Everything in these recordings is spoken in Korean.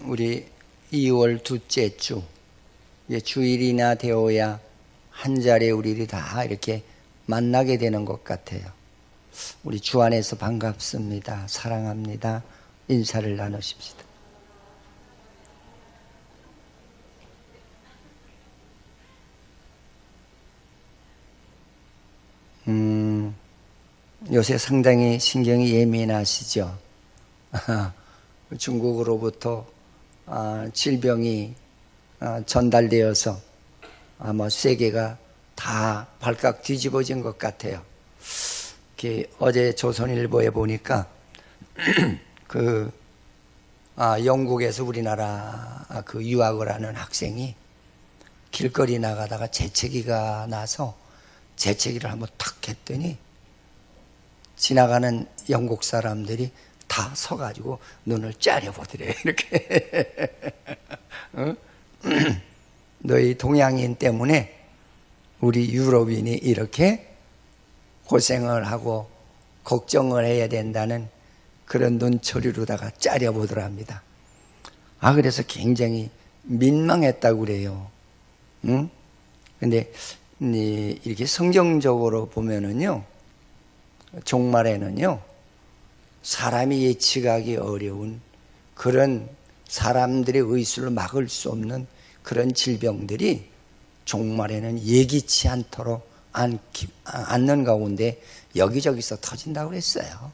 우리 2월 둘째 주, 주일이나 되어야 한 자리에 우리들이 다 이렇게 만나게 되는 것 같아요. 우리 주 안에서 반갑습니다. 사랑합니다. 인사를 나누십시다. 요새 상당히 신경이 예민하시죠? 중국으로부터 질병이 전달되어서 아마 세계가 다 발칵 뒤집어진 것 같아요. 어제 조선일보에 보니까 영국에서 우리나라 유학을 하는 학생이 길거리 나가다가 재채기가 나서 재채기를 한번 탁 했더니 지나가는 영국 사람들이 다 서가지고 눈을 째려보더래요. 이렇게 너희 동양인 때문에 우리 유럽인이 이렇게 고생을 하고 걱정을 해야 된다는 그런 눈초리로다가 째려보더랍니다. 그래서 굉장히 민망했다고 그래요. 근데 이렇게 성경적으로 보면은요, 종말에는요, 사람이 예측하기 어려운 그런 사람들의 의술을 막을 수 없는 그런 질병들이 종말에는 예기치 않도록 않는 가운데 여기저기서 터진다고 그랬어요.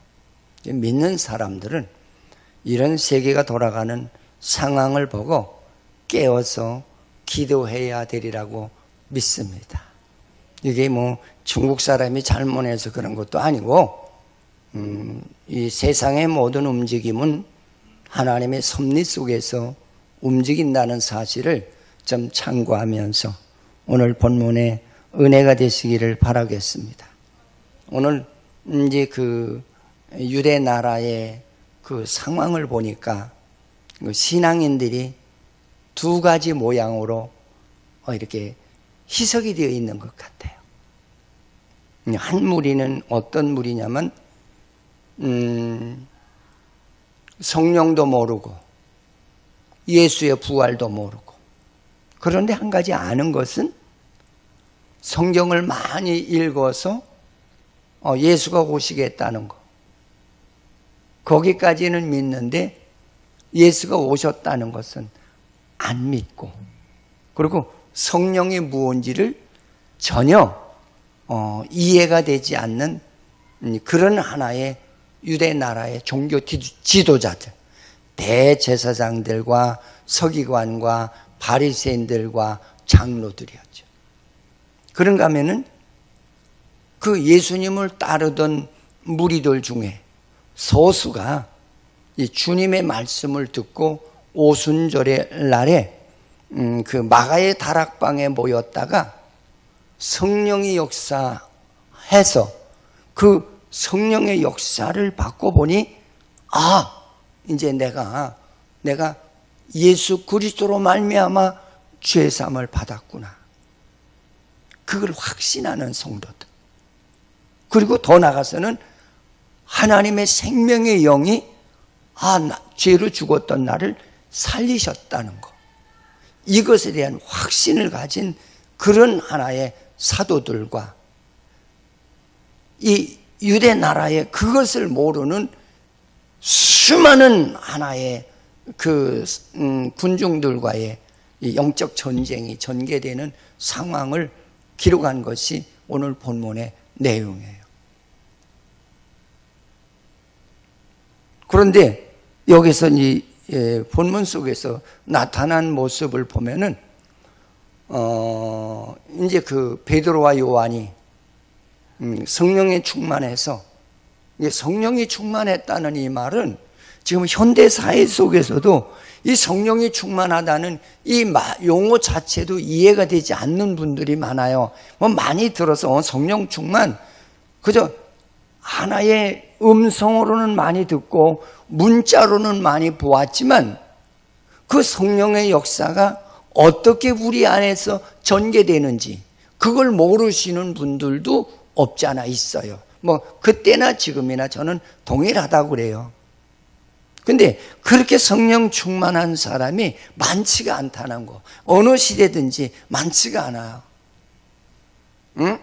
믿는 사람들은 이런 세계가 돌아가는 상황을 보고 깨어서 기도해야 되리라고 믿습니다. 이게 중국 사람이 잘못해서 그런 것도 아니고 이 세상의 모든 움직임은 하나님의 섭리 속에서 움직인다는 사실을 좀 참고하면서 오늘 본문에 은혜가 되시기를 바라겠습니다. 오늘 이제 유대 나라의 상황을 보니까 신앙인들이 두 가지 모양으로 이렇게 희석이 되어 있는 것 같아요. 한 무리는 어떤 무리냐면 성령도 모르고 예수의 부활도 모르고, 그런데 한 가지 아는 것은 성경을 많이 읽어서 예수가 오시겠다는 거, 거기까지는 믿는데 예수가 오셨다는 것은 안 믿고, 그리고 성령이 무언지를 전혀 이해가 되지 않는 그런 하나의 유대 나라의 종교 지도자들, 대제사장들과 서기관과 바리새인들과 장로들이었죠. 그런가 하면은 예수님을 따르던 무리들 중에 소수가 이 주님의 말씀을 듣고 오순절의 날에 마가의 다락방에 모였다가 성령이 역사해서 성령의 역사를 받고 보니 이제 내가 예수 그리스도로 말미암아 죄 사함을 받았구나, 그걸 확신하는 성도들, 그리고 더 나아가서는 하나님의 생명의 영이 죄로 죽었던 나를 살리셨다는 것, 이것에 대한 확신을 가진 그런 하나의 사도들과 이 유대 나라의 그것을 모르는 수많은 하나의 군중들과의 이 영적 전쟁이 전개되는 상황을 기록한 것이 오늘 본문의 내용이에요. 그런데 여기서 이 본문 속에서 나타난 모습을 보면은 이제 베드로와 요한이 성령에 충만해서, 성령이 충만했다는 이 말은 지금 현대 사회 속에서도 이 성령이 충만하다는 이 용어 자체도 이해가 되지 않는 분들이 많아요. 많이 들어서 성령 충만, 그저 하나의 음성으로는 많이 듣고 문자로는 많이 보았지만 그 성령의 역사가 어떻게 우리 안에서 전개되는지 그걸 모르시는 분들도 없지 않아 있어요. 그때나 지금이나 저는 동일하다고 그래요. 근데 그렇게 성령 충만한 사람이 많지가 않다는 거. 어느 시대든지 많지가 않아요. 응?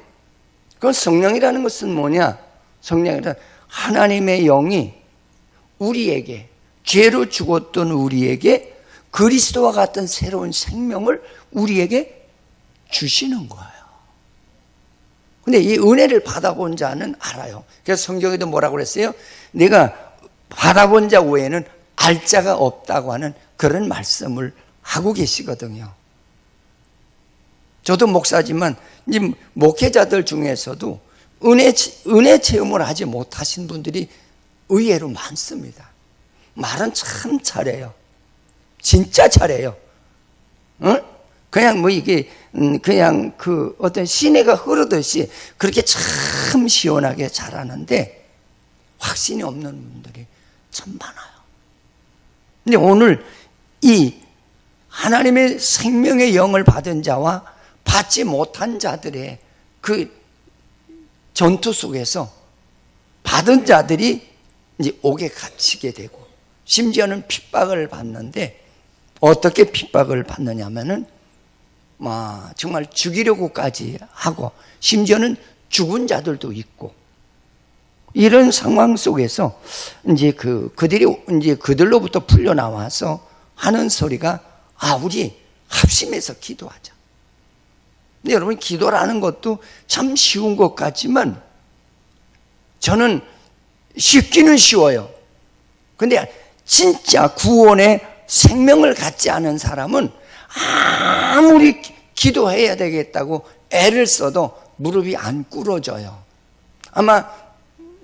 그 성령이라는 것은 뭐냐? 성령이란 하나님의 영이 우리에게, 죄로 죽었던 우리에게 그리스도와 같은 새로운 생명을 우리에게 주시는 거예요. 근데 이 은혜를 받아본 자는 알아요. 그래서 성경에도 뭐라고 그랬어요? 내가 받아본 자 외에는 알 자가 없다고 하는 그런 말씀을 하고 계시거든요. 저도 목사지만 이 목회자들 중에서도 은혜 체험을 하지 못하신 분들이 의외로 많습니다. 말은 참 잘해요. 진짜 잘해요. 응? 그냥 뭐 이게 그냥 그 어떤 시내가 흐르듯이 그렇게 참 시원하게 잘하는데 확신이 없는 분들이 참 많아요. 근데 오늘 이 하나님의 생명의 영을 받은 자와 받지 못한 자들의 그 전투 속에서 받은 자들이 이제 옥에 갇히게 되고 심지어는 핍박을 받는데 어떻게 핍박을 받느냐면은 정말 죽이려고까지 하고 심지어는 죽은 자들도 있고 이런 상황 속에서 이제 그들이 이제 그들로부터 풀려 나와서 하는 소리가 우리 합심해서 기도하자. 근데 여러분 기도라는 것도 참 쉬운 것 같지만 저는 쉽기는 쉬워요. 근데 진짜 구원의 생명을 갖지 않은 사람은 아무리 기도해야 되겠다고 애를 써도 무릎이 안 꿇어져요. 아마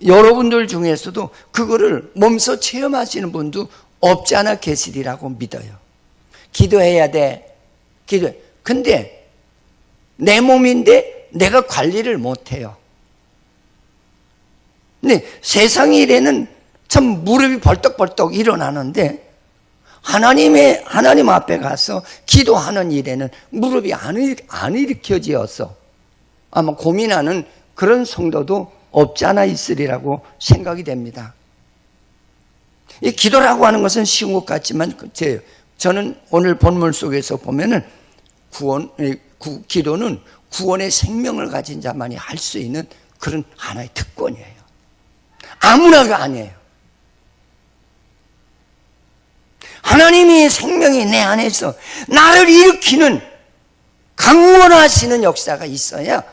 여러분들 중에서도 그거를 몸소 체험하시는 분도 없지 않아 계시리라고 믿어요. 기도해야 돼. 기도해. 근데 내 몸인데 내가 관리를 못해요. 근데 세상 일에는 참 무릎이 벌떡벌떡 일어나는데 하나님 앞에 가서 기도하는 일에는 무릎이 안 일으켜지어서 아마 고민하는 그런 성도도 없지 않아 있으리라고 생각이 됩니다. 이 기도라고 하는 것은 쉬운 것 같지만 저는 오늘 본문 속에서 보면은 기도는 구원의 생명을 가진 자만이 할 수 있는 그런 하나의 특권이에요. 아무나가 아니에요. 하나님의 생명이 내 안에서 나를 일으키는 강권하시는 역사가 있어야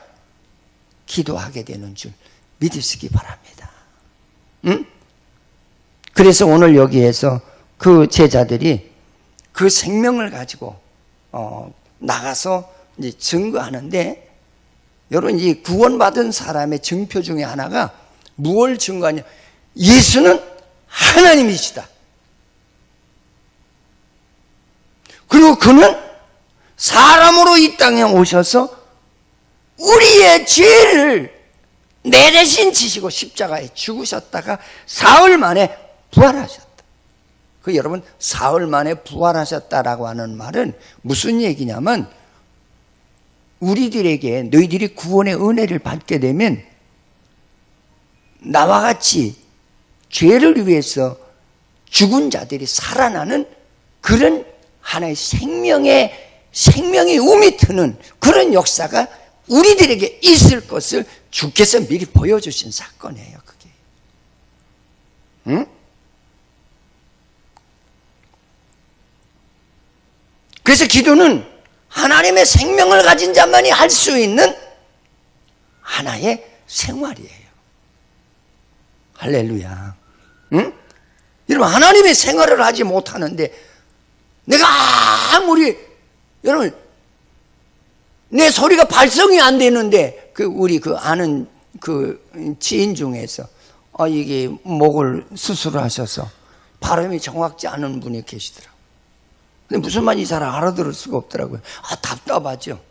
기도하게 되는 줄 믿으시기 바랍니다. 응? 그래서 오늘 여기에서 그 제자들이 그 생명을 가지고 나가서 이제 증거하는데, 여러분 이 구원받은 사람의 증표 중에 하나가 무엇을 증거하냐? 예수는 하나님이시다. 그리고 그는 사람으로 이 땅에 오셔서 우리의 죄를 내 대신 지시고 십자가에 죽으셨다가 사흘 만에 부활하셨다. 여러분 사흘 만에 부활하셨다라고 하는 말은 무슨 얘기냐면, 우리들에게 너희들이 구원의 은혜를 받게 되면 나와 같이 죄를 위해서 죽은 자들이 살아나는 그런 하나의 생명의 um이 트는 그런 역사가 우리들에게 있을 것을 주께서 미리 보여주신 사건이에요. 그게. 응? 그래서 기도는 하나님의 생명을 가진 자만이 할 수 있는 하나의 생활이에요. 할렐루야. 응? 여러분 하나님의 생활을 하지 못하는데 내가 아무리 여러분 내 소리가 발성이 안 되는데 우리 아는 지인 중에서 이게 목을 수술하셔서 발음이 정확지 않은 분이 계시더라고요. 근데 무슨 말인지 잘 알아들을 수가 없더라고요. 답답하죠.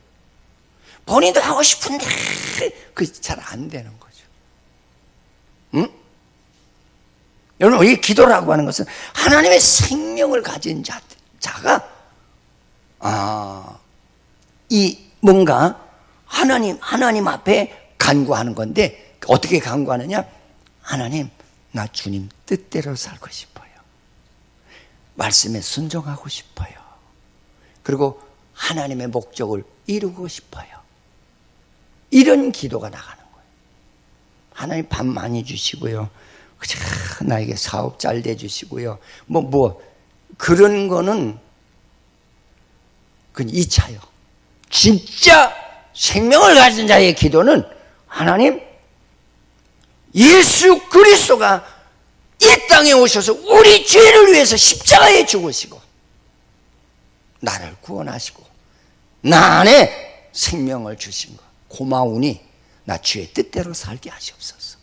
본인도 하고 싶은데 그게 잘 안 되는 거죠. 응? 여러분 이 기도라고 하는 것은 하나님의 생명을 가진 자가 이 뭔가 하나님 앞에 간구하는 건데, 어떻게 간구하느냐? 하나님, 나 주님 뜻대로 살고 싶어요. 말씀에 순종하고 싶어요. 그리고 하나님의 목적을 이루고 싶어요. 이런 기도가 나가는 거예요. 하나님 밥 많이 주시고요. 그저 나에게 사업 잘 돼 주시고요. 그런 거는 그건 2차요. 진짜 생명을 가진 자의 기도는 하나님, 예수 그리스도가 이 땅에 오셔서 우리 죄를 위해서 십자가에 죽으시고 나를 구원하시고 나 안에 생명을 주신 것 고마우니 나 주의 뜻대로 살게 하시옵소서.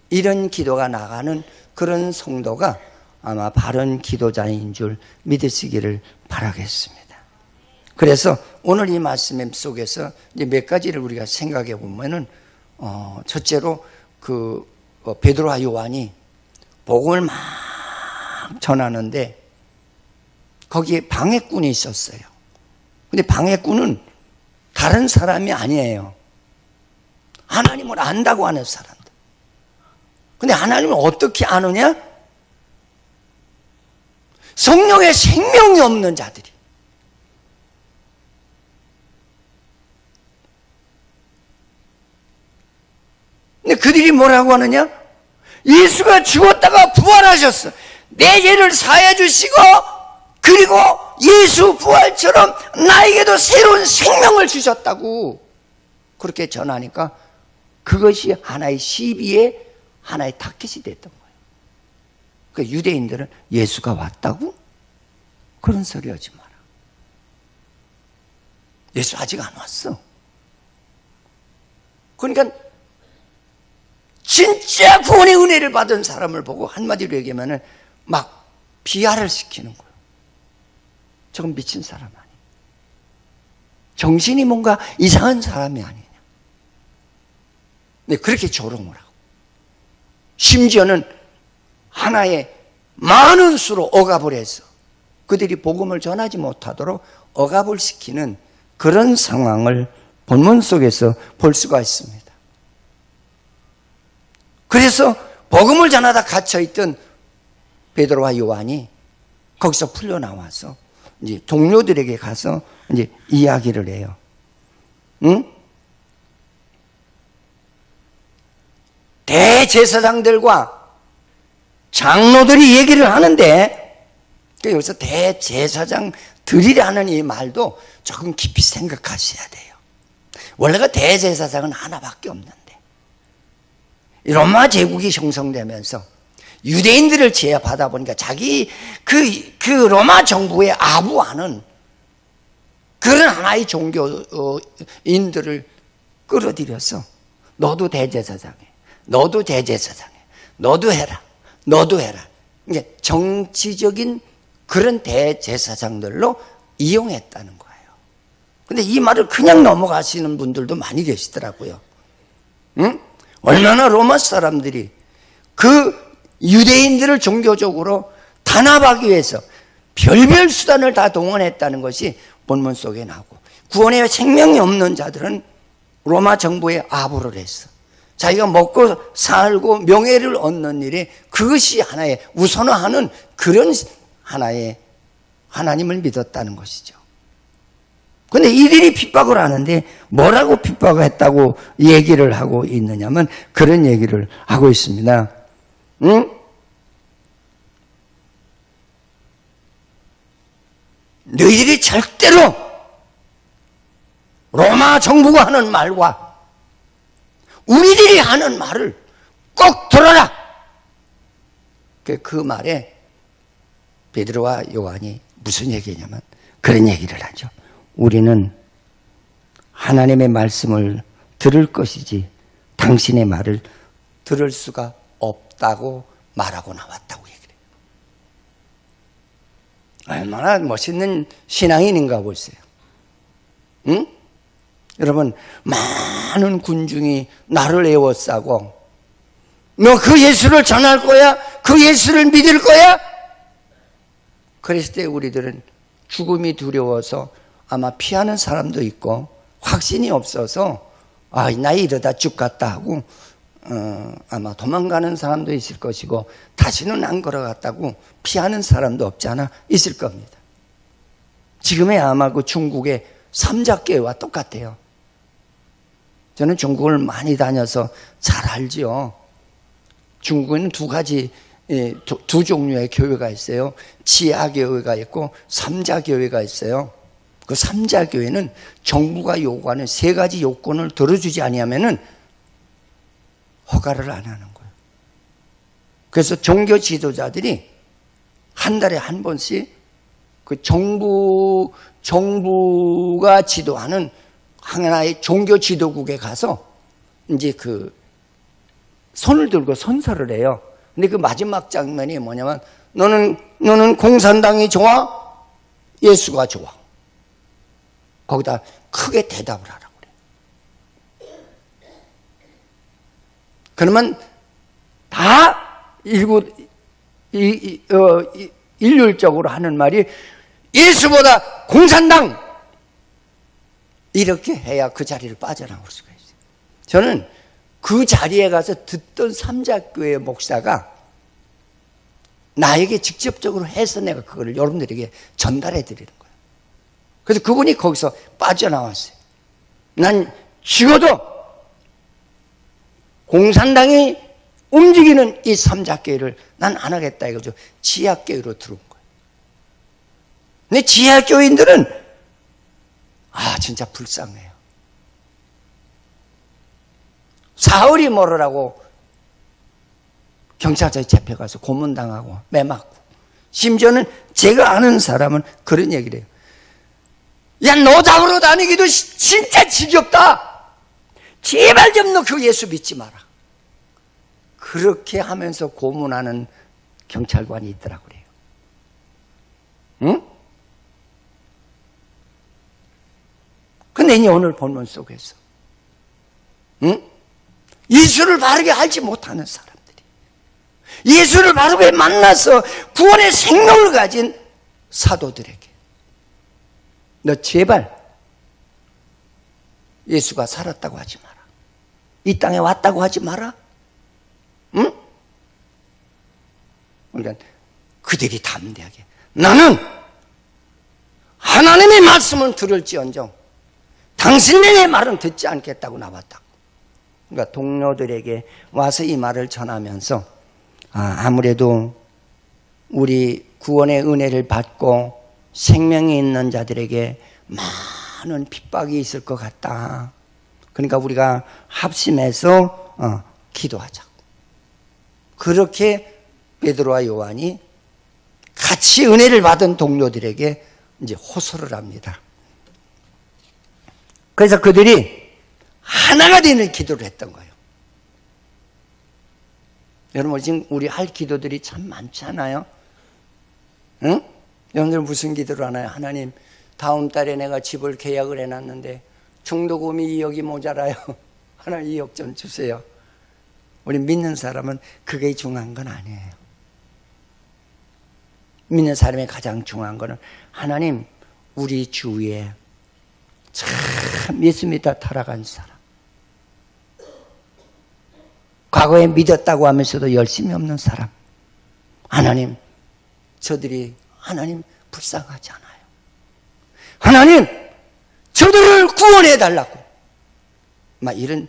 이런 기도가 나가는 그런 성도가 아마 바른 기도자인 줄 믿으시기를 바라겠습니다. 그래서 오늘 이 말씀 속에서 이제 몇 가지를 우리가 생각해 보면은 첫째로 베드로와 요한이 복음을 막 전하는데 거기에 방해꾼이 있었어요. 근데 방해꾼은 다른 사람이 아니에요. 하나님을 안다고 하는 사람들. 근데 하나님을 어떻게 아느냐? 성령의 생명이 없는 자들이. 근데 그들이 뭐라고 하느냐? 예수가 죽었다가 부활하셨어. 내 죄를 사해 주시고 그리고 예수 부활처럼 나에게도 새로운 생명을 주셨다고 그렇게 전하니까 그것이 하나의 시비에 하나의 타깃이 됐던 거예요. 그 유대인들은 예수가 왔다고? 그런 소리 하지 마라. 예수 아직 안 왔어. 그러니까 진짜 구원의 은혜를 받은 사람을 보고 한마디로 얘기하면 막 비하를 시키는 거예요. 저건 미친 사람 아니야. 정신이 뭔가 이상한 사람이 아니냐. 네, 그렇게 조롱을 하고 심지어는 하나의 많은 수로 억압을 해서 그들이 복음을 전하지 못하도록 억압을 시키는 그런 상황을 본문 속에서 볼 수가 있습니다. 그래서 복음을 전하다 갇혀있던 베드로와 요한이 거기서 풀려나와서 이제 동료들에게 가서 이제 이야기를 해요. 응? 대제사장들과 장로들이 얘기를 하는데 여기서 대제사장들이라는 이 말도 조금 깊이 생각하셔야 돼요. 원래가 대제사장은 하나밖에 없는데 로마 제국이 형성되면서 유대인들을 제압하다 보니까 자기 그 로마 정부의 아부하는 그런 하나의 종교인들을 끌어들여서 너도 대제사장해, 너도 대제사장해, 너도 해라, 너도 해라. 이게 정치적인 그런 대제사장들로 이용했다는 거예요. 근데 이 말을 그냥 넘어가시는 분들도 많이 계시더라고요. 응? 얼마나 로마 사람들이 그 유대인들을 종교적으로 단합하기 위해서 별별 수단을 다 동원했다는 것이 본문 속에 나오고 구원의 생명이 없는 자들은 로마 정부에 아부를 했어. 자기가 먹고 살고 명예를 얻는 일에 그것이 하나의 우선화하는 그런 하나의 하나님을 믿었다는 것이죠. 그런데 이들이 핍박을 하는데 뭐라고 핍박을 했다고 얘기를 하고 있느냐면 그런 얘기를 하고 있습니다. 응? 너희들이 절대로 로마 정부가 하는 말과 우리들이 하는 말을 꼭 들어라. 그 말에 베드로와 요한이 무슨 얘기냐면 그런 얘기를 하죠. 우리는 하나님의 말씀을 들을 것이지 당신의 말을 들을 수가 없다고 말하고 나왔다고 얘기를 해요. 얼마나 멋있는 신앙인인가 보세요. 응? 여러분, 많은 군중이 나를 에워싸고 너 그 예수를 전할 거야? 그 예수를 믿을 거야? 그랬을 때 우리들은 죽음이 두려워서 아마 피하는 사람도 있고 확신이 없어서 나 이러다 죽겠다 하고 아마 도망가는 사람도 있을 것이고 다시는 안 걸어갔다고 피하는 사람도 없지 않아 있을 겁니다. 지금의 아마 그 중국의 삼자교회와 똑같아요. 저는 중국을 많이 다녀서 잘 알지요. 중국에는 두 종류의 교회가 있어요. 지하교회가 있고 삼자교회가 있어요. 그 삼자교회는 정부가 요구하는 3가지 요건을 들어주지 아니하면은 허가를 안 하는 거예요. 그래서 종교 지도자들이 한 달에 한 번씩 그 정부가 지도하는 하나의 종교 지도국에 가서 이제 그 손을 들고 선서를 해요. 근데 그 마지막 장면이 뭐냐면 너는 공산당이 좋아? 예수가 좋아? 거기다 크게 대답을 하라고 그래요. 그러면 다 일률적으로 하는 말이 예수보다 공산당! 이렇게 해야 그 자리를 빠져나올 수가 있어요. 저는 그 자리에 가서 듣던 삼자교회 목사가 나에게 직접적으로 해서 내가 그거를 여러분들에게 전달해 드리는 거예요. 그래서 그분이 거기서 빠져나왔어요. 난 죽어도 공산당이 움직이는 이 삼자교회를 난 안 하겠다 이거죠. 지하교회로 들어온 거예요. 근데 지하교인들은 진짜 불쌍해요. 사흘이 멀으라고 경찰서에 잡혀가서 고문당하고 매맞고, 심지어는 제가 아는 사람은 그런 얘기를 해요. 야, 너 잡으러 다니기도 진짜 지겹다. 제발 좀 너 그 예수 믿지 마라. 그렇게 하면서 고문하는 경찰관이 있더라고 그래요. 응? 근데 이제 오늘 본문 속에서 예수를 바르게 알지 못하는 사람들이, 예수를 바르게 만나서 구원의 생명을 가진 사도들에게 너 제발 예수가 살았다고 하지 마라, 이 땅에 왔다고 하지 마라. 응? 그러니까 그들이 담대하게 나는 하나님의 말씀은 들을지언정 당신의 말은 듣지 않겠다고 나왔다고. 그러니까 동료들에게 와서 이 말을 전하면서 아무래도 우리 구원의 은혜를 받고 생명이 있는 자들에게 많은 핍박이 있을 것 같다. 그러니까 우리가 합심해서 기도하자고. 그렇게 베드로와 요한이 같이 은혜를 받은 동료들에게 이제 호소를 합니다. 그래서 그들이 하나가 되는 기도를 했던 거예요. 여러분, 지금 우리 할 기도들이 참 많잖아요. 응? 여러분들 무슨 기도를 하나요? 하나님, 다음 달에 내가 집을 계약을 해놨는데 중도금이 2억이 모자라요. 하나님 2억 좀 주세요. 우리 믿는 사람은 그게 중요한 건 아니에요. 믿는 사람의 가장 중요한 거는 하나님, 우리 주위에 참 예수 믿다 타락한 사람, 과거에 믿었다고 하면서도 열심히 없는 사람, 하나님, 저들이 하나님 불쌍하지 않아요. 하나님, 저들을 구원해 달라고. 막 이런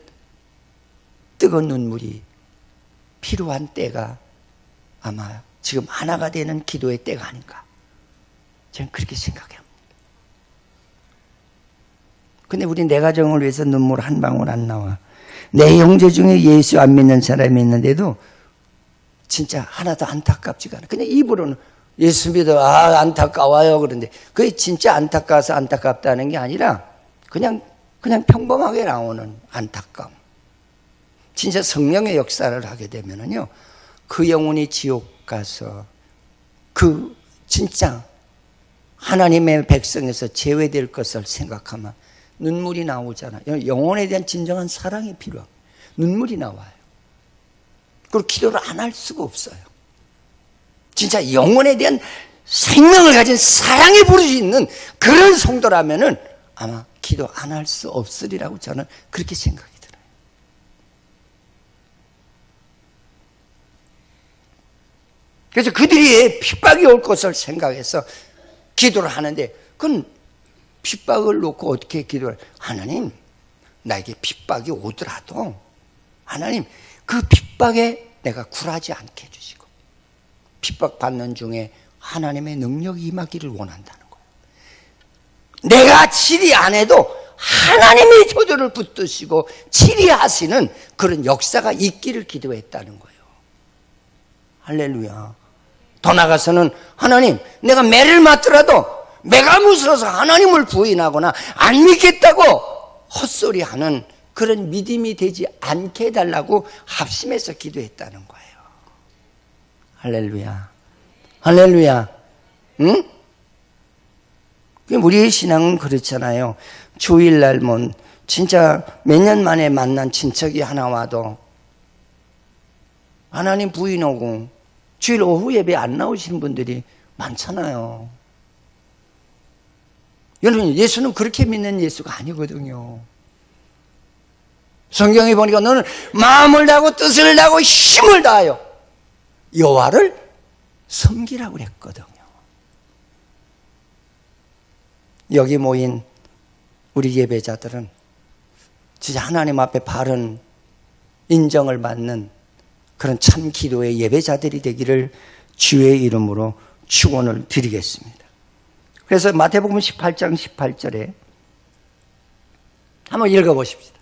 뜨거운 눈물이 필요한 때가 아마 지금 하나가 되는 기도의 때가 아닌가, 저는 그렇게 생각해요. 근데 우리 내 가정을 위해서 눈물 한 방울 안 나와. 내 형제 중에 예수 안 믿는 사람이 있는데도 진짜 하나도 안타깝지가 않아. 그냥 입으로는 예수 믿어, 안타까워요. 그런데 그게 진짜 안타까워서 안타깝다는 게 아니라 그냥 평범하게 나오는 안타까움. 진짜 성령의 역사를 하게 되면은요, 그 영혼이 지옥 가서 그 진짜 하나님의 백성에서 제외될 것을 생각하면 눈물이 나오잖아요. 영혼에 대한 진정한 사랑이 필요합니다. 눈물이 나와요. 그리고 기도를 안 할 수가 없어요. 진짜 영혼에 대한 생명을 가진 사랑이 부르지 있는 그런 성도라면은 아마 기도 안 할 수 없으리라고 저는 그렇게 생각이 들어요. 그래서 그들이 핍박이 올 것을 생각해서 기도를 하는데, 그건 핍박을 놓고 어떻게 기도를, 하나님, 나에게 핍박이 오더라도 하나님 그 핍박에 내가 굴하지 않게 해주시고, 핍박받는 중에 하나님의 능력이 임하기를 원한다는 거예요. 내가 치리 안 해도 하나님이 저들을 붙드시고 치리하시는 그런 역사가 있기를 기도했다는 거예요. 할렐루야. 더 나아가서는 하나님, 내가 매를 맞더라도 매가 무서워서 하나님을 부인하거나 안 믿겠다고 헛소리하는 그런 믿음이 되지 않게 해달라고 합심해서 기도했다는 거예요. 할렐루야. 할렐루야. 응? 우리의 신앙은 그렇잖아요. 주일날 진짜 몇 년 만에 만난 친척이 하나 와도 하나님 부인하고 주일 오후 예배 안 나오시는 분들이 많잖아요. 여러분, 예수는 그렇게 믿는 예수가 아니거든요. 성경에 보니까 너는 마음을 다하고 뜻을 다하고 힘을 다하여 여호와를 섬기라고 그랬거든요. 여기 모인 우리 예배자들은 진짜 하나님 앞에 바른 인정을 받는 그런 참 기도의 예배자들이 되기를 주의 이름으로 축원을 드리겠습니다. 그래서 마태복음 18장 18절에 한번 읽어보십시다.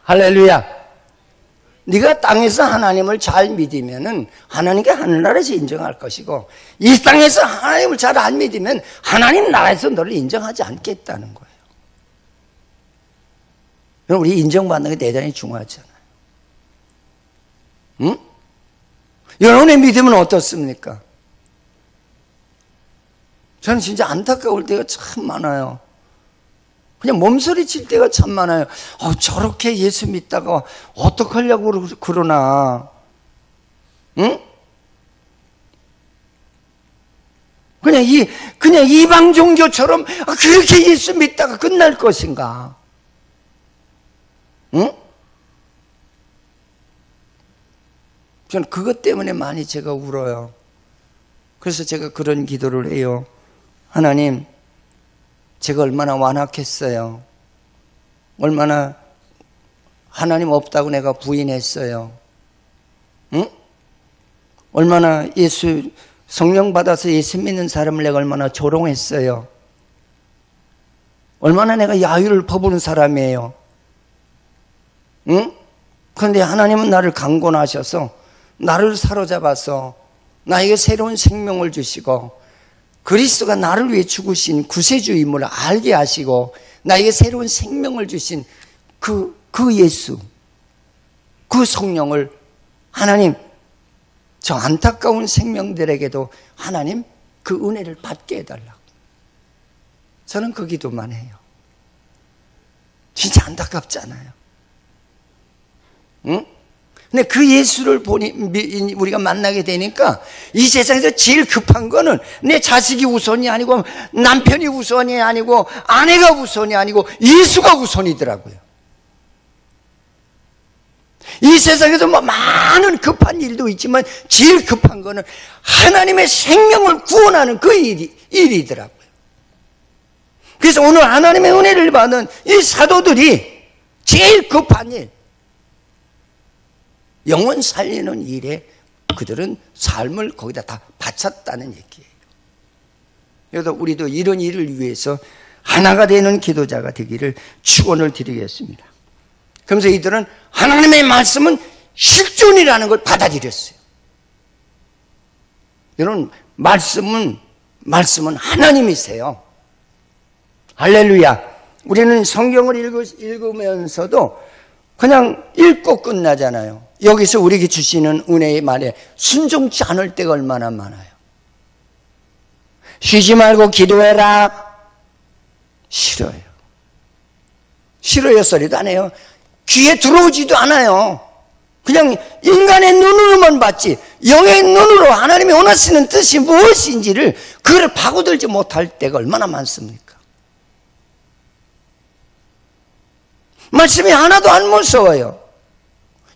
할렐루야. 네가 땅에서 하나님을 잘 믿으면은 하나님께 하늘나라에서 인정할 것이고, 이 땅에서 하나님을 잘 안 믿으면 하나님 나라에서 너를 인정하지 않겠다는 거예요. 우리 인정받는 게 대단히 중요하잖아요. 응? 여러분의 믿음은 어떻습니까? 저는 진짜 안타까울 때가 참 많아요. 그냥 몸서리 칠 때가 참 많아요. 저렇게 예수 믿다가 어떡하려고 그러나. 응? 그냥 이방 종교처럼 그렇게 예수 믿다가 끝날 것인가? 응? 저는 그것 때문에 많이 제가 울어요. 그래서 제가 그런 기도를 해요. 하나님, 제가 얼마나 완악했어요. 얼마나 하나님 없다고 내가 부인했어요. 응? 얼마나 성령 받아서 예수 믿는 사람을 내가 얼마나 조롱했어요. 얼마나 내가 야유를 퍼부는 사람이에요. 응? 그런데 하나님은 나를 강권하셔서 나를 사로잡아서 나에게 새로운 생명을 주시고, 그리스도가 나를 위해 죽으신 구세주임을 알게 하시고 나에게 새로운 생명을 주신 그 예수, 그 성령을 하나님, 저 안타까운 생명들에게도 하나님 그 은혜를 받게 해달라고. 저는 그 기도만 해요. 진짜 안타깝잖아요. 응? 근데 그 예수를 우리가 만나게 되니까 이 세상에서 제일 급한 거는 내 자식이 우선이 아니고 남편이 우선이 아니고 아내가 우선이 아니고 예수가 우선이더라고요. 이 세상에서 많은 급한 일도 있지만 제일 급한 거는 하나님의 생명을 구원하는 그 일이더라고요. 그래서 오늘 하나님의 은혜를 받은 이 사도들이 제일 급한 일, 영혼 살리는 일에 그들은 삶을 거기다 다 바쳤다는 얘기예요. 그래서 우리도 이런 일을 위해서 하나가 되는 기도자가 되기를 축원을 드리겠습니다. 그러면서 이들은 하나님의 말씀은 실존이라는 걸 받아들였어요. 여러분, 말씀은 하나님이세요. 할렐루야. 우리는 성경을 읽으면서도 그냥 읽고 끝나잖아요. 여기서 우리에게 주시는 은혜의 말에 순종치 않을 때가 얼마나 많아요. 쉬지 말고 기도해라. 싫어요. 싫어요 소리도 안 해요. 귀에 들어오지도 않아요. 그냥 인간의 눈으로만 봤지 영의 눈으로 하나님이 원하시는 뜻이 무엇인지를 그걸 파고들지 못할 때가 얼마나 많습니까? 말씀이 하나도 안 무서워요.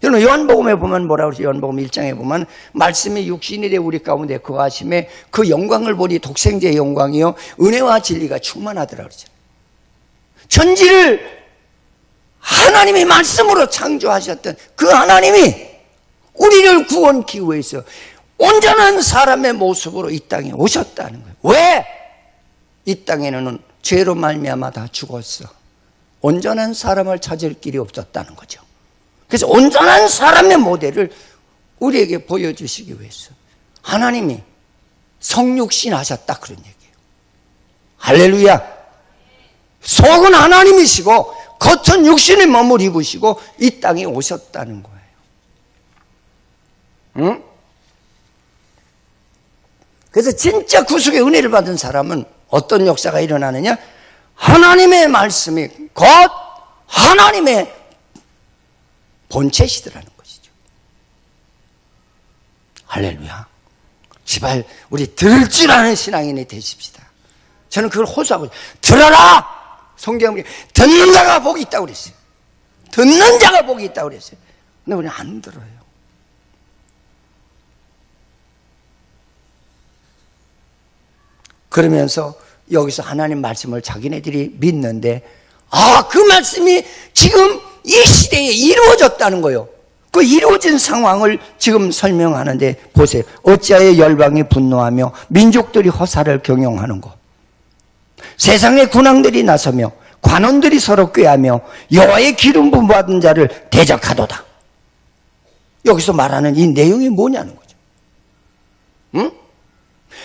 여러분 요한복음에 보면 뭐라고 그러죠? 요한복음 1장에 보면 말씀이 육신이 되어 우리 가운데 거하심에 그 영광을 보니 독생자의 영광이요 은혜와 진리가 충만하더라 그러죠. 천지를 하나님이 말씀으로 창조하셨던 그 하나님이 우리를 구원 기후에서 온전한 사람의 모습으로 이 땅에 오셨다는 거예요. 왜? 이 땅에는 죄로 말미암아 다 죽었어. 온전한 사람을 찾을 길이 없었다는 거죠. 그래서 온전한 사람의 모델을 우리에게 보여주시기 위해서 하나님이 성육신 하셨다 그런 얘기예요. 할렐루야. 속은 하나님이시고 겉은 육신의 몸을 입으시고 이 땅에 오셨다는 거예요. 응? 그래서 진짜 구속의 은혜를 받은 사람은 어떤 역사가 일어나느냐? 하나님의 말씀이 곧 하나님의 본체시더라는 것이죠. 할렐루야. 제발 우리 들을 줄 아는 신앙인이 되십시다. 저는 그걸 호소하고 들어라! 성경에 듣는 자가 복이 있다고 그랬어요. 듣는 자가 복이 있다고 그랬어요. 근데 우리는 안 들어요. 그러면서 여기서 하나님 말씀을 자기네들이 믿는데 그 말씀이 지금 이 시대에 이루어졌다는 거예요. 그 이루어진 상황을 지금 설명하는데 보세요. 어찌하여 열방이 분노하며 민족들이 허사를 경영하는 것. 세상의 군왕들이 나서며 관원들이 서로 꾀하며 여호와의 기름 부음 받은 자를 대적하도다. 여기서 말하는 이 내용이 뭐냐는 거죠. 응?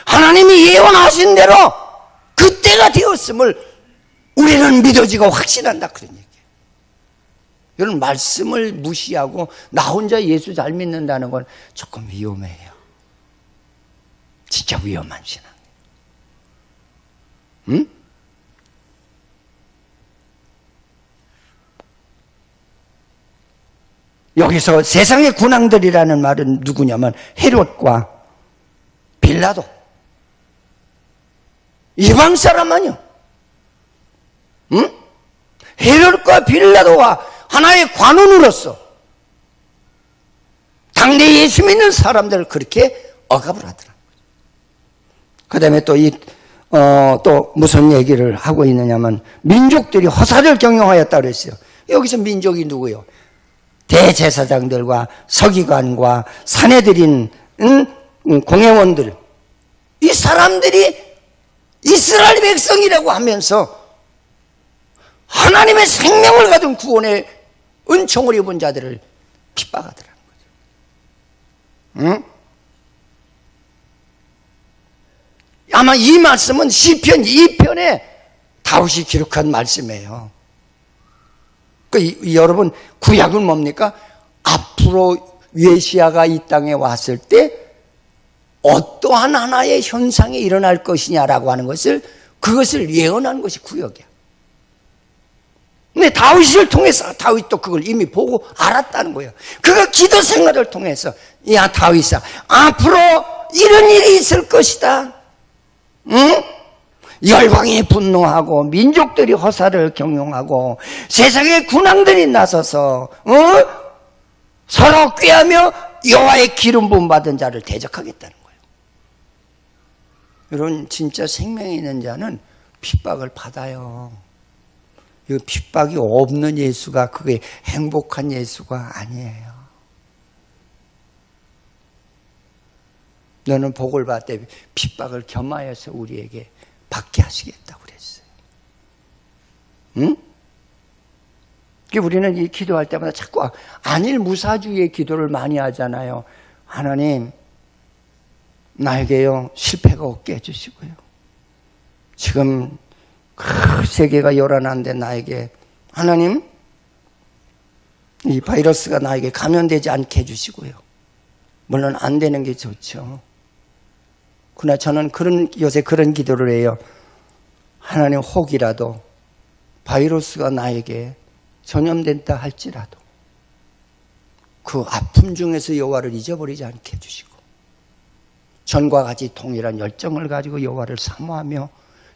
하나님이 예언하신 대로 그때가 되었음을 우리는 믿어지고 확신한다 그런 얘기예요. 여러분 말씀을 무시하고 나 혼자 예수 잘 믿는다는 건 조금 위험해요. 진짜 위험한 신앙이에요. 응? 여기서 세상의 군왕들이라는 말은 누구냐면 헤롯과 빌라도 이방 사람 아니요. 응? 헤롯과 빌라도가 하나의 관원으로서 당대 예수 믿는 사람들을 그렇게 억압을 하더라. 그 다음에 또 또 무슨 얘기를 하고 있느냐면 민족들이 허사를 경영하였다 그랬어요. 여기서 민족이 누구요? 대제사장들과 서기관과 사내들인 공회원들, 이 사람들이 이스라엘 백성이라고 하면서 하나님의 생명을 가진 구원의 은총을 입은 자들을 핍박하더라는 거죠. 응? 아마 이 말씀은 시편 2편에 다윗이 기록한 말씀이에요. 여러분 구약은 뭡니까? 앞으로 메시아가 이 땅에 왔을 때 어떠한 하나의 현상이 일어날 것이냐라고 하는 것을 그것을 예언하는 것이 구약이야. 근데 다윗을 통해서 다윗도 그걸 이미 보고 알았다는 거예요. 그가 기도 생활을 통해서 야 다윗아 앞으로 이런 일이 있을 것이다. 응? 열방이 분노하고 민족들이 허사를 경영하고 세상의 군왕들이 나서서 서로 꾀하며 여호와의 기름 부음 받은 자를 대적하겠다는 거예요. 여러분 진짜 생명이 있는 자는 핍박을 받아요. 이 핍박이 없는 예수가 그게 행복한 예수가 아니에요. 너는 복을 받되 핍박을 겸하여서 우리에게 받게 하시겠다고 그랬어요. 응? 우리는 이 기도할 때마다 자꾸 안일 무사주의의 기도를 많이 하잖아요. 하나님, 나에게요, 실패가 없게 해주시고요. 지금 세계가 요란한데 나에게, 하나님, 이 바이러스가 나에게 감염되지 않게 해주시고요. 물론 안 되는 게 좋죠. 그러나 저는 요새 그런 기도를 해요. 하나님 혹이라도 바이러스가 나에게 전염된다 할지라도 그 아픔 중에서 여호와를 잊어버리지 않게 해주시고 전과 같이 동일한 열정을 가지고 여호와를 사모하며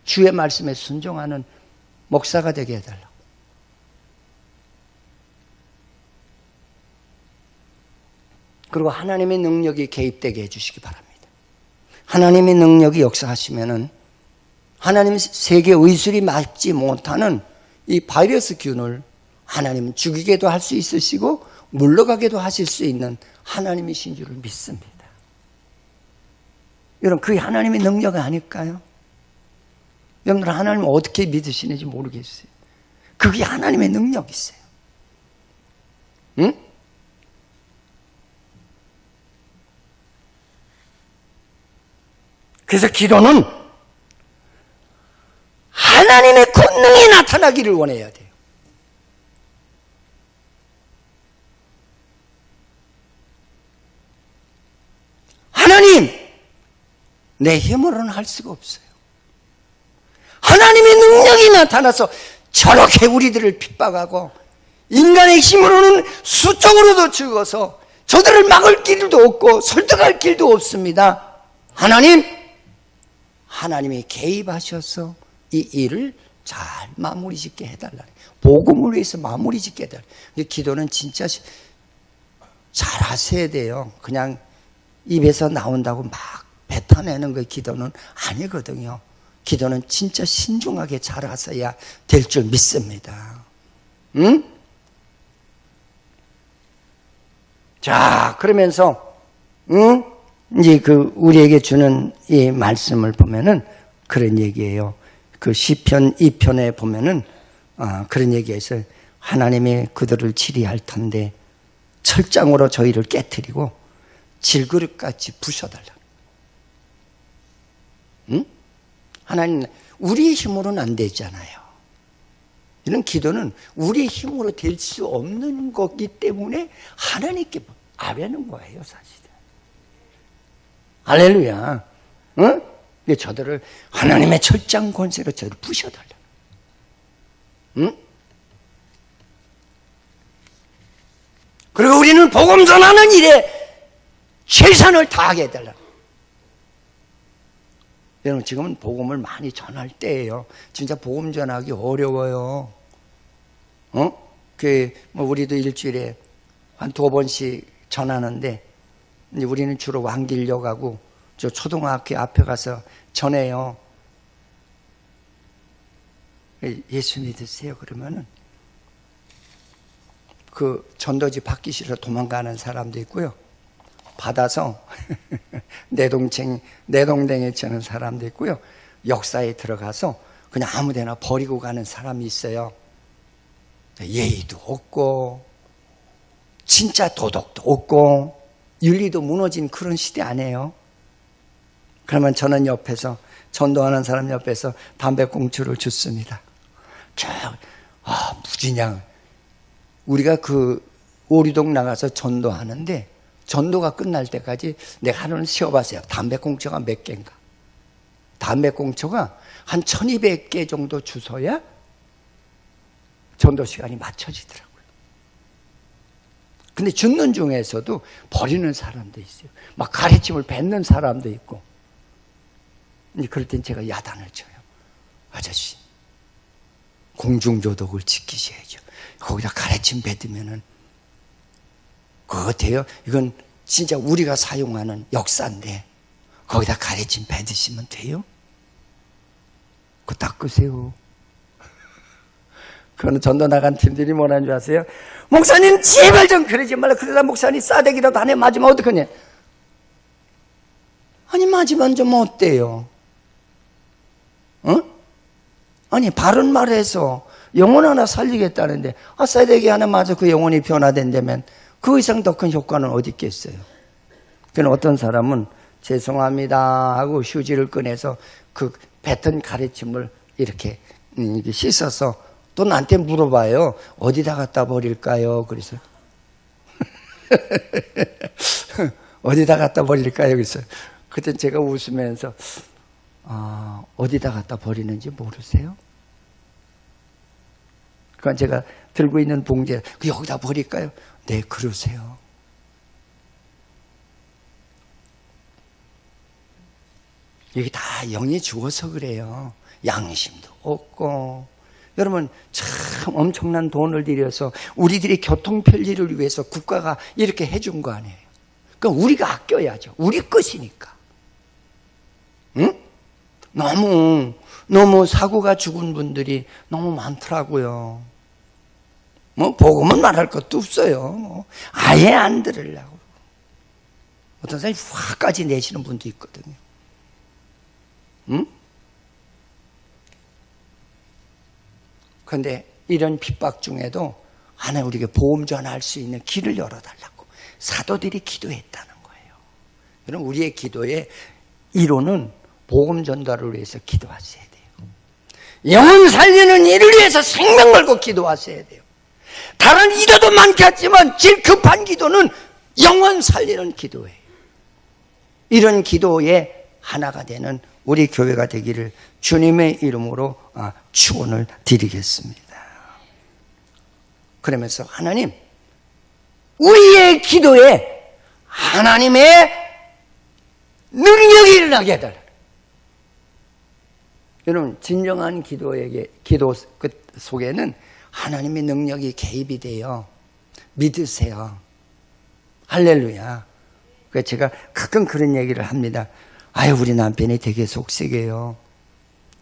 주의 말씀에 순종하는 목사가 되게 해달라고. 그리고 하나님의 능력이 개입되게 해주시기 바랍니다. 하나님의 능력이 역사하시면은 하나님 세계 의술이 막지 못하는 이 바이러스 균을 하나님은 죽이게도 할 수 있으시고 물러가게도 하실 수 있는 하나님이신 줄을 믿습니다. 여러분, 그게 하나님의 능력 아닐까요? 여러분들 하나님을 어떻게 믿으시는지 모르겠어요. 그게 하나님의 능력이세요. 응? 그래서 기도는 하나님의 권능이 나타나기를 원해야 돼요. 하나님, 내 힘으로는 할 수가 없어요. 하나님의 능력이 나타나서 저렇게 우리들을 핍박하고 인간의 힘으로는 수적으로도 죽어서 저들을 막을 길도 없고 설득할 길도 없습니다. 하나님이 개입하셔서 이 일을 잘 마무리 짓게 해달라. 복음을 위해서 마무리 짓게 해달라. 기도는 진짜 잘 하셔야 돼요. 그냥 입에서 나온다고 막 뱉어내는 그 기도는 아니거든요. 기도는 진짜 신중하게 잘 하셔야 될 줄 믿습니다. 응? 자, 그러면서 이제 우리에게 주는 이 말씀을 보면은 그런 얘기예요. 그 시편 2편에 보면은 그런 얘기가 있어요. 하나님이 그들을 치리할 텐데 철장으로 저희를 깨트리고 질그릇같이 부셔달라. 응? 하나님, 우리의 힘으로는 안 되잖아요. 이런 기도는 우리의 힘으로 될 수 없는 거기 때문에 하나님께 아뢰는 거예요, 사실은. 할렐루야. 응? 저들을 하나님의 철장 권세로 저들을 부셔달라. 응? 그리고 우리는 복음 전하는 일에 최선을 다하게 해달라. 여러분, 지금은 복음을 많이 전할 때예요. 진짜 복음 전하기 어려워요. 우리도 일주일에 한 2번씩 전하는데, 우리는 주로 왕길역 가고 저 초등학교 앞에 가서 전해요. 예수 믿으세요? 그러면은 그 전도지 받기 싫어 도망가는 사람도 있고요. 받아서 내동댕이 치는 사람도 있고요. 역사에 들어가서 그냥 아무데나 버리고 가는 사람이 있어요. 예의도 없고 진짜 도덕도 없고 윤리도 무너진 그런 시대 아니에요. 그러면 저는 옆에서 전도하는 사람 옆에서 담배꽁초를 줍습니다. 무진양 우리가 그 오리동 나가서 전도하는데 전도가 끝날 때까지 내가 하루는 쉬어봤어요. 담배꽁초가 몇 개인가. 담배꽁초가 한 1200개 정도 주워야 전도 시간이 맞춰지더라고요. 근데 줍는 중에서도 버리는 사람도 있어요. 막 가래침을 뱉는 사람도 있고. 그럴 땐 제가 야단을 쳐요. 아저씨, 공중조독을 지키셔야죠. 거기다 가래침 뱉으면은 그거 돼요? 이건 진짜 우리가 사용하는 역사인데 거기다 가래침 뱉으시면 돼요? 그거 닦으세요. 그거는 전도 나간 팀들이 뭐라는 줄 아세요? 목사님 제발 좀 그러지 말라. 그러다 목사님 싸대기라도 안에 맞으면 어떡하냐? 아니 맞으면 좀 어때요? 아니 바른 말해서 영혼 하나 살리겠다는데 싸대기 하나 맞아 그 영혼이 변화된다면 그 이상 더 큰 효과는 어디 있겠어요? 그러니까 어떤 사람은 죄송합니다 하고 휴지를 꺼내서 그 뱉은 가래침을 이렇게 씻어서 또 나한테 물어봐요. 어디다 갖다 버릴까요? 그래서 어디다 갖다 버릴까요? 그래서 그때 제가 웃으면서 어디다 갖다 버리는지 모르세요? 그러니까 제가 들고 있는 봉지에 여기다 버릴까요? 네, 그러세요. 여기 다 영이 죽어서 그래요. 양심도 없고. 여러분 참 엄청난 돈을 들여서 우리들이 교통 편리를 위해서 국가가 이렇게 해준 거 아니에요. 그러니까 우리가 아껴야죠. 우리 것이니까. 응? 너무 사고가 죽은 분들이 너무 많더라고요. 뭐 복음은 말할 것도 없어요. 뭐 아예 안 들으려고. 어떤 사람이 화까지 내시는 분도 있거든요. 응? 그런데 이런 핍박 중에도 하나님 우리에게 복음 전할 수 있는 길을 열어달라고 사도들이 기도했다는 거예요. 여러분, 우리의 기도의 이론은 복음 전달을 위해서 기도하셔야 돼요. 영혼 살리는 일을 위해서 생명 걸고 기도하셔야 돼요. 다른 기도도 많겠지만 제일 급한 기도는 영혼 살리는 기도예요. 이런 기도의 하나가 되는 우리 교회가 되기를 주님의 이름으로 축원을 드리겠습니다. 그러면서 하나님, 우리의 기도에 하나님의 능력이 일어나게 해달라. 여러분, 진정한 기도 끝 속에는 하나님의 능력이 개입이 돼요. 믿으세요. 할렐루야. 그래서 제가 가끔 그런 얘기를 합니다. 아유, 우리 남편이 되게 속색이에요.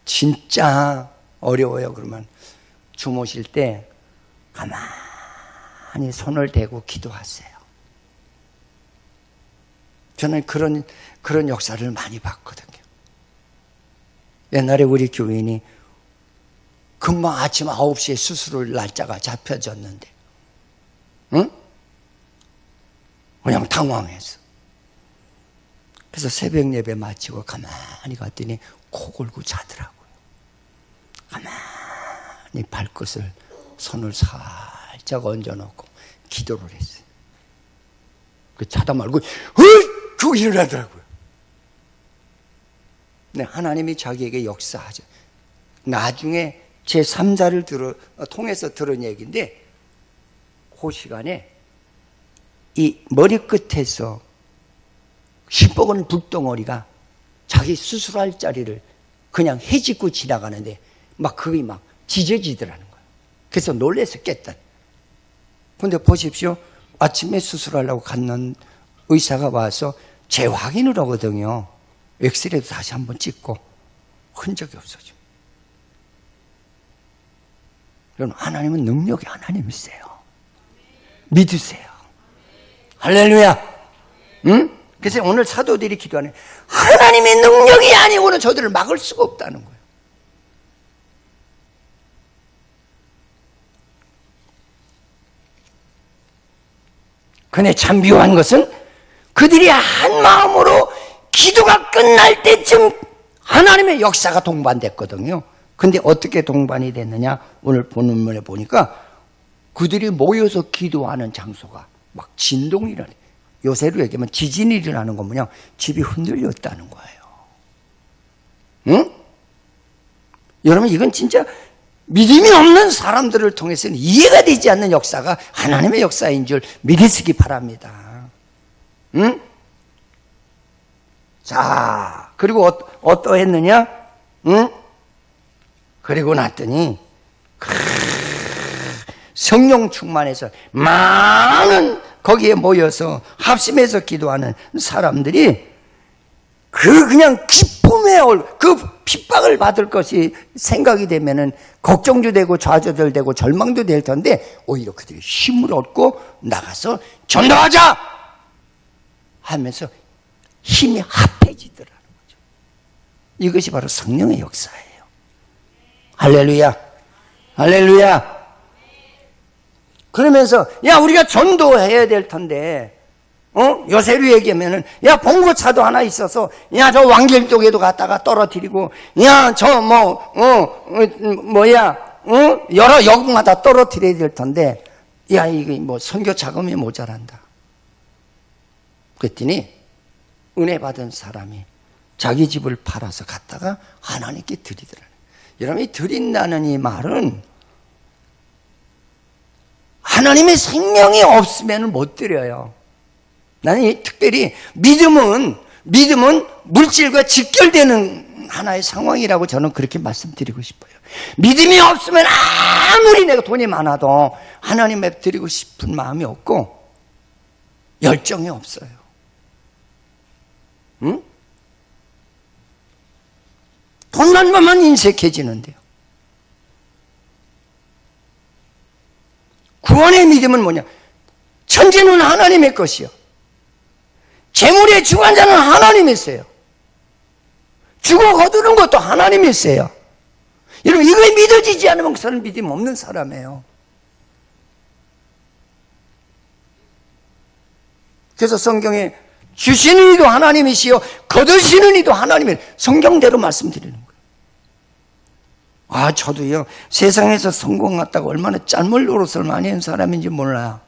진짜 어려워요. 그러면 주무실 때 가만히 손을 대고 기도하세요. 저는 그런 역사를 많이 봤거든요. 옛날에 우리 교인이 금방 아침 9시에 수술을 날짜가 잡혀졌는데, 응? 그냥 당황해서. 그래서 새벽 예배 마치고 가만히 갔더니 코 골고 자더라고요. 가만히 발끝을 손을 살짝 얹어놓고 기도를 했어요. 그 자다 말고 그 일어나더라고요. 네, 하나님이 자기에게 역사하죠. 나중에 제 3자를 통해서 들은 얘기인데, 그 시간에 이 머리끝에서 시뻘건 불덩어리가 자기 수술할 자리를 그냥 헤집고 지나가는데 막 그게 막 지져지더라는 거예요. 그래서 놀라서 깼다. 근데 보십시오. 아침에 수술하려고 갔는 의사가 와서 재확인을 하거든요. 엑스레이도 다시 한번 찍고 흔적이 없어져. 여러분, 하나님은 능력이 하나님이세요. 믿으세요. 할렐루야. 응? 그래서 오늘 사도들이 기도하는, 하나님의 능력이 아니고는 저들을 막을 수가 없다는 거예요. 그런데 참 묘한 것은 그들이 한 마음으로 기도가 끝날 때쯤 하나님의 역사가 동반됐거든요. 근데 어떻게 동반이 됐느냐? 오늘 본문에 보니까 그들이 모여서 기도하는 장소가 막 진동이 일어나요. 요새로 얘기하면 지진이 일어나는 거 뭐냐? 집이 흔들렸다는 거예요. 응? 여러분, 이건 진짜 믿음이 없는 사람들을 통해서는 이해가 되지 않는 역사가 하나님의 역사인 줄 믿으시기 바랍니다. 응? 자, 그리고 어떠했느냐? 응? 그리고 났더니 성령 충만해서 많은 거기에 모여서 합심해서 기도하는 사람들이 그냥 기쁨에 그 핍박을 받을 것이 생각이 되면은 걱정도 되고 좌절도 되고 절망도 될 텐데, 오히려 그들이 힘을 얻고 나가서 전도하자 하면서 힘이 합해지더라는 거죠. 이것이 바로 성령의 역사예요. 할렐루야. 할렐루야. 그러면서 야, 우리가 전도해야 될 텐데, 요새로 얘기하면은, 야, 봉고차도 하나 있어서, 야, 저 왕길동에도 갔다가 떨어뜨리고, 야, 저 여러 역마다 떨어뜨려야 될 텐데, 야, 이게 선교 자금이 모자란다. 그랬더니 은혜 받은 사람이 자기 집을 팔아서 갔다가 하나님께 드리더라. 여러분, 이 드린다는 이 말은 하나님의 생명이 없으면 못 드려요. 나는 특별히 믿음은 물질과 직결되는 하나의 상황이라고 저는 그렇게 말씀드리고 싶어요. 믿음이 없으면 아무리 내가 돈이 많아도 하나님께 드리고 싶은 마음이 없고 열정이 없어요. 응? 돈만 보면 인색해지는데요. 구원의 믿음은 뭐냐? 천지는 하나님의 것이요, 재물의 주관자는 하나님이세요. 주고 거두는 것도 하나님이세요. 여러분, 이거 믿어지지 않으면 그 사람은 믿음 없는 사람이에요. 그래서 성경에 주시는 이도 하나님이시요 거두시는 이도 하나님이에요. 성경대로 말씀드리는 거예요. 아, 저도요, 세상에서 성공했다고 얼마나 짠물 노릇을 많이 한 사람인지 몰라요.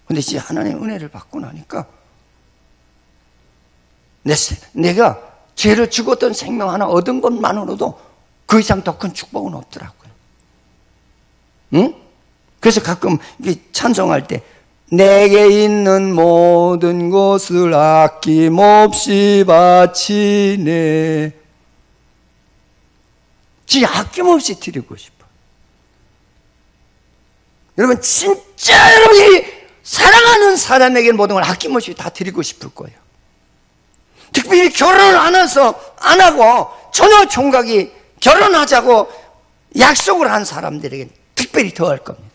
근데 진짜 하나님의 은혜를 받고 나니까 내가 죄를 죽었던 생명 하나 얻은 것만으로도 그 이상 더 큰 축복은 없더라고요. 응? 그래서 가끔 찬송할 때 내게 있는 모든 것을 아낌없이 바치네, 진짜 아낌없이 드리고 싶어요. 여러분, 진짜 여러분이 사랑하는 사람에게 모든 걸 아낌없이 다 드리고 싶을 거예요. 특별히 결혼을 안 하고 전혀 총각이 결혼하자고 약속을 한 사람들에게 특별히 더 할 겁니다.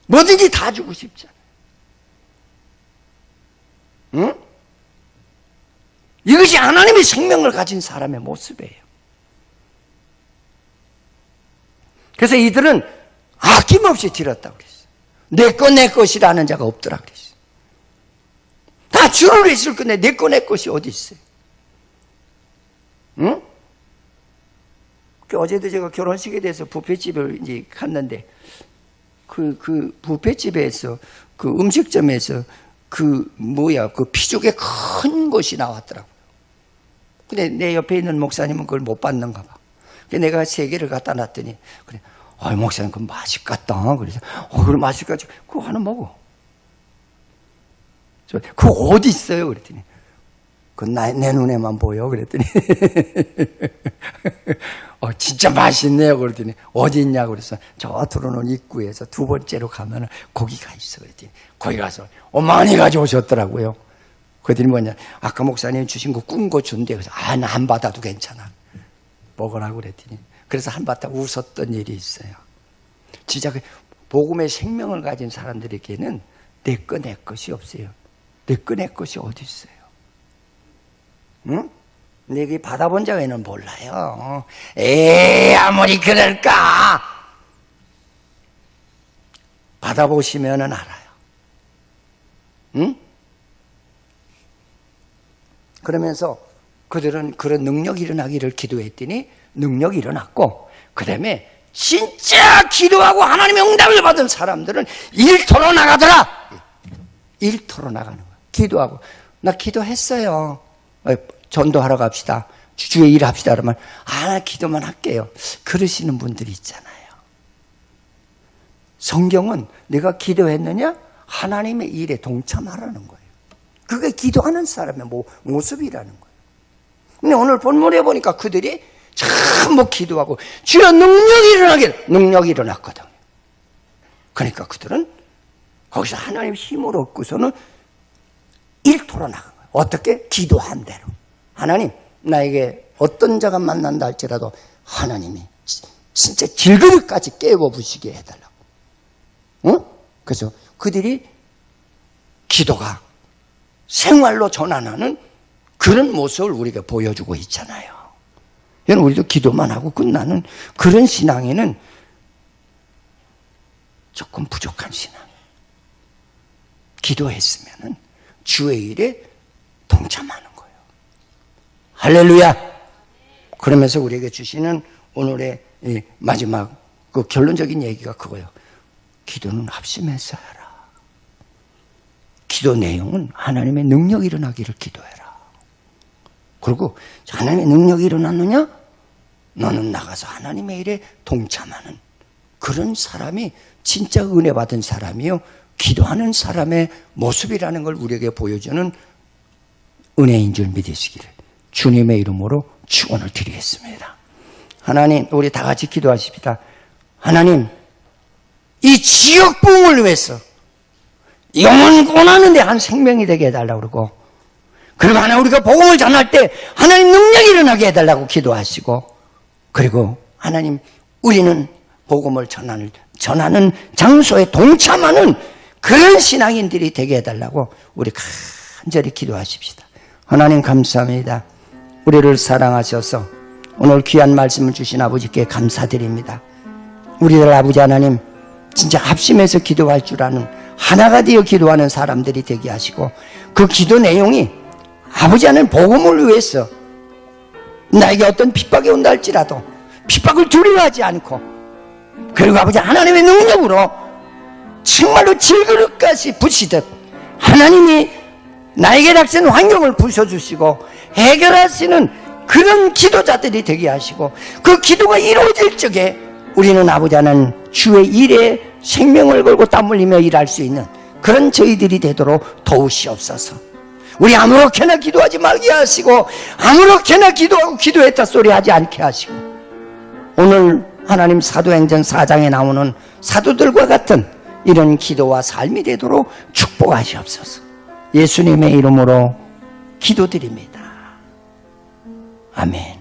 뭐든지 다 주고 싶잖아요. 응? 이것이 하나님의 생명을 가진 사람의 모습이에요. 그래서 이들은 아낌없이 드렸다고 그랬어요. 내 것이라는 자가 없더라 그랬어요. 다 주를 했을 건데 내 것이 어디 있어요? 응? 어제도 제가 결혼식에 대해서 뷔페집을 이제 갔는데 그 뷔페집에서 그 음식점에서 그 피죽에 큰 것이 나왔더라고요. 근데 내 옆에 있는 목사님은 그걸 못 받는가 봐. 그래서 내가 3개를 갖다 놨더니 그래, 목사님 그거 맛있겠다. 그래서 그럼 맛있겠지. 그거 하나 먹어. 그거 어디 있어요? 그랬더니 내 눈에만 보여. 그랬더니 진짜 맛있네요. 그랬더니 어디 있냐고 그래서 저 들어오는 입구에서 2번째로 가면 고기가 있어. 그랬더니 거기 가서 많이 가져오셨더라고요. 그랬더니 뭐냐, 아까 목사님 주신 거 꾼 거 준대. 그래서 나 안 받아도 괜찮아, 먹으라고 그랬더니 그래서 한 바탕 웃었던 일이 있어요. 진짜 그 복음의 생명을 가진 사람들에게는 내 것이 없어요. 내 것이 어디 있어요? 응? 내게 받아본 자에는 몰라요. 아무리 그럴까? 받아보시면은 알아요. 응? 그러면서 그들은 그런 능력이 일어나기를 기도했더니 능력이 일어났고, 그 다음에 진짜 기도하고 하나님의 응답을 받은 사람들은 일터로 나가더라. 일터로 나가는 거야. 기도하고. 나 기도했어요. 전도하러 갑시다. 주의 일 합시다. 그러면 나 기도만 할게요. 그러시는 분들이 있잖아요. 성경은 내가 기도했느냐? 하나님의 일에 동참하라는 거예요. 그게 기도하는 사람의 모습이라는 거예요. 근데 오늘 본문에 보니까 그들이 전부 기도하고 주여 능력이 일어났거든요. 그러니까 그들은 거기서 하나님 힘을 얻고서는 일터로 나간 거예요. 어떻게? 기도한 대로. 하나님, 나에게 어떤 자가 만난다 할지라도 하나님이 진짜 질그릇까지 깨워부시게 해달라고. 응? 그래서 그들이 기도가 생활로 전환하는 그런 모습을 우리가 보여주고 있잖아요. 여러분, 우리도 기도만 하고 끝나는 그런 신앙에는 조금 부족한 신앙. 기도했으면은 주의 일에 동참하는 거예요. 할렐루야. 그러면서 우리에게 주시는 오늘의 마지막 그 결론적인 얘기가 그거예요. 기도는 합심해서 해라. 기도 내용은 하나님의 능력이 일어나기를 기도해라. 그리고 하나님의 능력이 일어났느냐? 너는 나가서 하나님의 일에 동참하는 그런 사람이 진짜 은혜 받은 사람이요, 기도하는 사람의 모습이라는 걸 우리에게 보여주는 은혜인 줄 믿으시기를 주님의 이름으로 축원을 드리겠습니다. 하나님, 우리 다 같이 기도하십시다. 하나님, 이 지역 부흥을 위해서 영혼 구원하는데 한 생명이 되게 해달라고 그러고, 그리고 하나 우리가 복음을 전할 때 하나님 능력이 일어나게 해달라고 기도하시고, 그리고 하나님 우리는 복음을 전하는 장소에 동참하는 그런 신앙인들이 되게 해달라고 우리 간절히 기도하십시다. 하나님 감사합니다. 우리를 사랑하셔서 오늘 귀한 말씀을 주신 아버지께 감사드립니다. 우리들 아버지 하나님 진짜 합심해서 기도할 줄 아는, 하나가 되어 기도하는 사람들이 되게 하시고, 그 기도 내용이 아버지 하나님 복음을 위해서 나에게 어떤 핍박이 온다 할지라도 핍박을 두려워하지 않고, 그리고 아버지 하나님의 능력으로 정말로 질그릇까지 부시듯 하나님이 나에게 닥치는 환경을 부숴주시고 해결하시는 그런 기도자들이 되게 하시고, 그 기도가 이루어질 적에 우리는 아버지 하나님 주의 일에 생명을 걸고 땀 흘리며 일할 수 있는 그런 저희들이 되도록 도우시옵소서. 우리 아무렇게나 기도하지 말게 하시고, 아무렇게나 기도하고 기도했다 소리 하지 않게 하시고, 오늘 하나님 사도행전 4장에 나오는 사도들과 같은 이런 기도와 삶이 되도록 축복하시옵소서. 예수님의 이름으로 기도드립니다. 아멘.